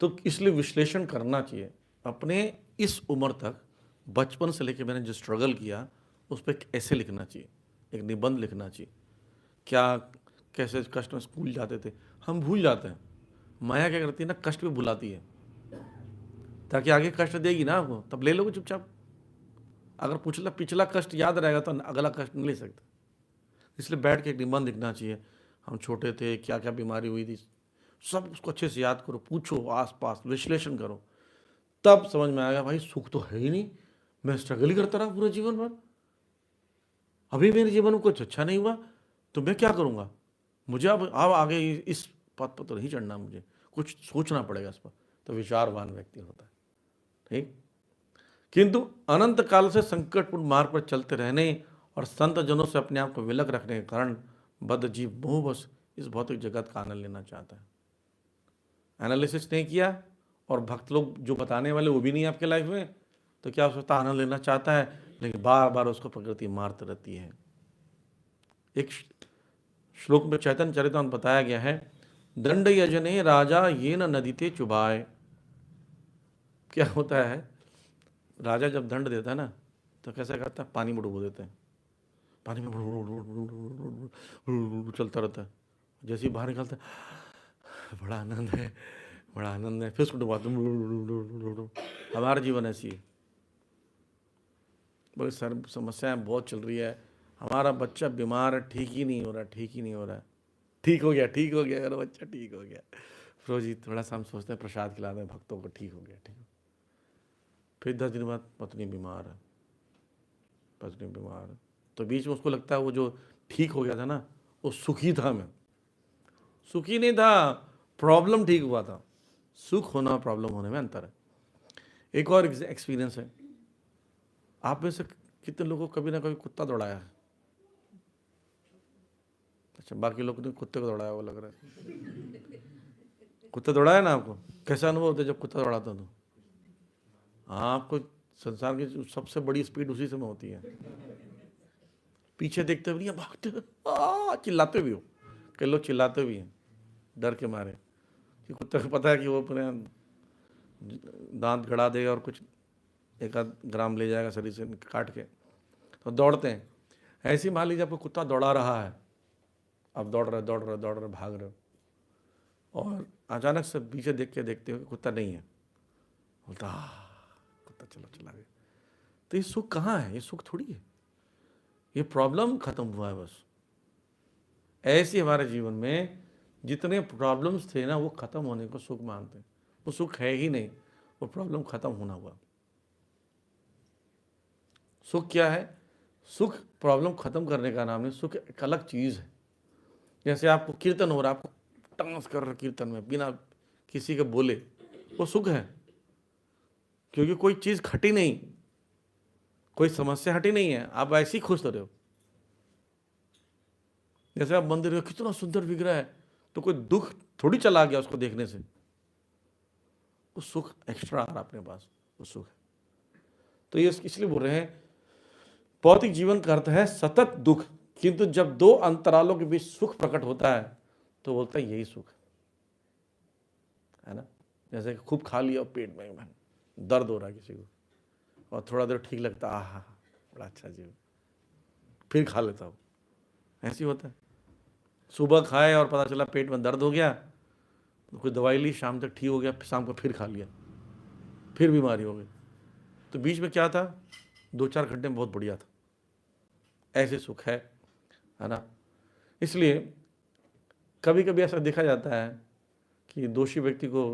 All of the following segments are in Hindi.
तो इसलिए विश्लेषण करना चाहिए अपने इस उम्र तक। बचपन से लेकर मैंने जो स्ट्रगल किया उस पर ऐसे लिखना चाहिए, एक निबंध लिखना चाहिए। क्या कैसे कष्ट में स्कूल जाते थे, हम भूल जाते हैं। माया क्या करती है ना, कष्ट भी भुलाती है, ताकि आगे कष्ट देगी ना आपको, तब ले लोगे चुपचाप। अगर पिछला पिछला कष्ट याद रहेगा तो अगला कष्ट नहीं ले सकते। इसलिए बैठ के एक निबंध लिखना चाहिए, हम छोटे थे क्या क्या बीमारी हुई थी, सब उसको अच्छे से याद करो, पूछो आस पास, विश्लेषण करो। तब समझ में आएगा भाई सुख तो है ही नहीं, मैं स्ट्रगल ही करता रहा पूरे जीवन भर, अभी मेरे जीवन में कुछ अच्छा नहीं हुआ, तो मैं क्या करूँगा। मुझे अब आगे इस पथ पर तो नहीं चढ़ना, मुझे कुछ सोचना पड़ेगा इस पर। तो विचारवान व्यक्ति होता है, ठीक। किंतु अनंत काल से संकटपूर्ण मार्ग पर चलते रहने और संत जनों से अपने आप को विलग रखने के कारण बद्ध जीव मोहवश इस भौतिक जगत का आनंद लेना चाहता है। एनालिसिस नहीं किया और भक्त लोग जो बताने वाले वो भी नहीं आपके लाइफ में, तो क्या सोचता आनंद लेना चाहता है, लेकिन बार बार उसको प्रकृति मारती रहती है। एक श्लोक में चैतन्य चरितामृत बताया गया है, दंड यजने राजा ये न नदीते चुभाए। क्या होता है, राजा जब दंड देता है ना तो कैसा करता है, पानी में डुबो देते हैं, पानी में चलता रहता है। जैसे ही बाहर निकलता है, बड़ा आनंद है, बड़ा आनंद है, फिर उसको डुबाते हैं। हमारा जीवन ऐसी है, बड़ी सर समस्याएं बहुत चल रही है। हमारा बच्चा बीमार है, ठीक ही नहीं हो रहा, ठीक ही नहीं हो रहा है। ठीक हो गया, ठीक हो गया, अरे बच्चा ठीक हो गया, फिर जी थोड़ा सा हम सोचते हैं प्रसाद खिला दें भक्तों को, ठीक हो गया, ठीक हो। फिर 10 दिन बाद पत्नी बीमार है, पत्नी बीमार है, तो बीच में उसको लगता है वो जो ठीक हो गया था ना वो सुखी था, मैं सुखी नहीं था, प्रॉब्लम ठीक हुआ था। सुख होना प्रॉब्लम होने में अंतर है। एक और एक्सपीरियंस है, आप में से कितने लोगों को कभी ना कभी कुत्ता दौड़ाया है? अच्छा, बाकी लोग ने कुत्ते को दौड़ाया वो लग रहा है। कुत्ता दौड़ाया ना आपको, कैसा अनुभव होता है जब कुत्ता दौड़ाता तो? हाँ, आपको संसार की सबसे बड़ी स्पीड उसी समय होती है, पीछे देखते भी नहीं, भागते चिल्लाते भी हो, कई लोग चिल्लाते भी हैं डर के मारे कि कुत्ते को पता है कि वो अपने दांत गड़ा देगा और कुछ एक आध ग्राम ले जाएगा शरीर से काट के, तो दौड़ते हैं। ऐसे ही मान लीजिए आपको कुत्ता दौड़ा रहा है, आप दौड़ रहे दौड़ रहे दौड़ रहे भाग रहे हो, और अचानक से पीछे देख के देखते हो कि कुत्ता नहीं है, बोलता कुत्ता चलो चला गया। तो ये सुख कहाँ है, ये सुख थोड़ी है, ये प्रॉब्लम खत्म हुआ है बस। ऐसे हमारे जीवन में जितने प्रॉब्लम्स थे ना वो खत्म होने को सुख मानते हैं, वो सुख है ही नहीं, वो प्रॉब्लम खत्म होना हुआ। सुख क्या है, सुख प्रॉब्लम खत्म करने का नाम नहीं, सुख एक अलग चीज है। जैसे आपको कीर्तन हो रहा है, आपको डांस कर रहे कीर्तन में बिना किसी के बोले, वो सुख है, क्योंकि कोई चीज खटी नहीं, कोई समस्या हटी नहीं है, आप ऐसे ही खुश हो रहे हो। जैसे आप मंदिर में कितना सुंदर विग्रह है, तो कोई दुख थोड़ी चला गया उसको देखने से, वो सुख एक्स्ट्रा आ रहा अपने पास, वो सुख है। तो ये इसलिए बोल रहे हैं भौतिक जीवन का अर्थ है सतत दुख, किंतु जब दो अंतरालों के बीच सुख प्रकट होता है तो बोलता है यही सुख है ना। जैसे खूब खा लिया और पेट में दर्द हो रहा है किसी को, और थोड़ा देर ठीक लगता है, आहा बड़ा अच्छा जीवन, फिर खा लेता हूँ, ऐसे ही होता है। सुबह खाए और पता चला पेट में दर्द हो गया, तो कोई दवाई ली, शाम तक ठीक हो गया, शाम को फिर खा लिया, फिर बीमारी हो गई। तो बीच में क्या था, 2-4 घंटे में बहुत बढ़िया था। ऐसे सुख है ना। इसलिए कभी कभी ऐसा देखा जाता है कि दोषी व्यक्ति को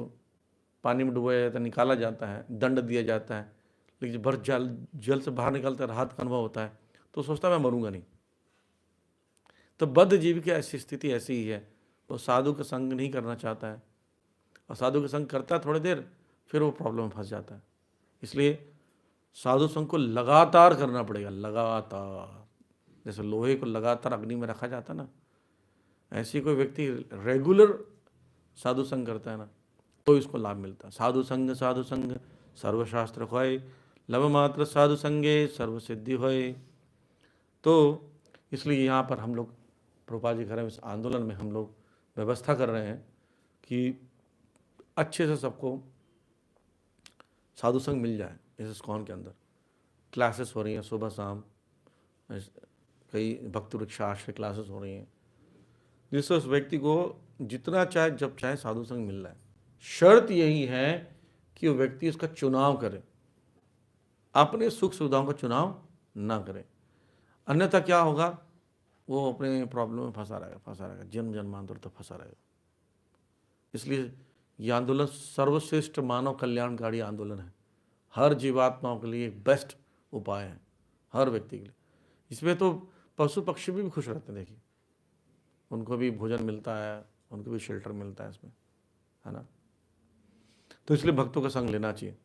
पानी में डुबाया जाता है, निकाला जाता है, दंड दिया जाता है, लेकिन भर जल से बाहर निकलता है, राहत का अनुभव होता है, तो सोचता है मैं मरूंगा नहीं। तो बद्ध जीव की ऐसी स्थिति ऐसी ही है, वो साधु का संग नहीं करना चाहता है, और साधु का संग करता है थोड़ी देर, फिर वो प्रॉब्लम में फंस जाता है। इसलिए साधु संग को लगातार करना पड़ेगा, लगातार। जैसे लोहे को लगातार अग्नि में रखा जाता है ना, ऐसी कोई व्यक्ति रेगुलर साधु संग करता है ना, तो इसको लाभ मिलता है। साधु संग सर्वशास्त्र खोए, लव मात्र साधु संगे सर्व सिद्धि होए। तो इसलिए यहाँ पर हम लोग प्रभुपाद जी घर में इस आंदोलन में हम लोग व्यवस्था कर रहे हैं कि अच्छे से सबको साधु संग मिल जाए। इस इस्कॉन के अंदर क्लासेस हो रही हैं सुबह शाम, कई भक्त वृक्षा आश्रय क्लासेस हो रही हैं, जिससे उस व्यक्ति को जितना चाहे जब चाहे साधु संग मिल रहा है। शर्त यही है कि वो व्यक्ति उसका चुनाव करे, अपने सुख सुविधाओं का चुनाव ना करे, अन्यथा क्या होगा, वो अपने प्रॉब्लम में फंसा रहेगा, जन्म जन्मांतर तक फंसा रहेगा। इसलिए यह आंदोलन सर्वश्रेष्ठ मानव कल्याणकारी आंदोलन है, हर जीवात्माओं के लिए एक बेस्ट उपाय है, हर व्यक्ति के लिए। इसमें तो पशु पक्षी भी खुश रहते हैं, देखिए उनको भी भोजन मिलता है, उनको भी शेल्टर मिलता है इसमें, है ना। तो इसलिए भक्तों का संग लेना चाहिए।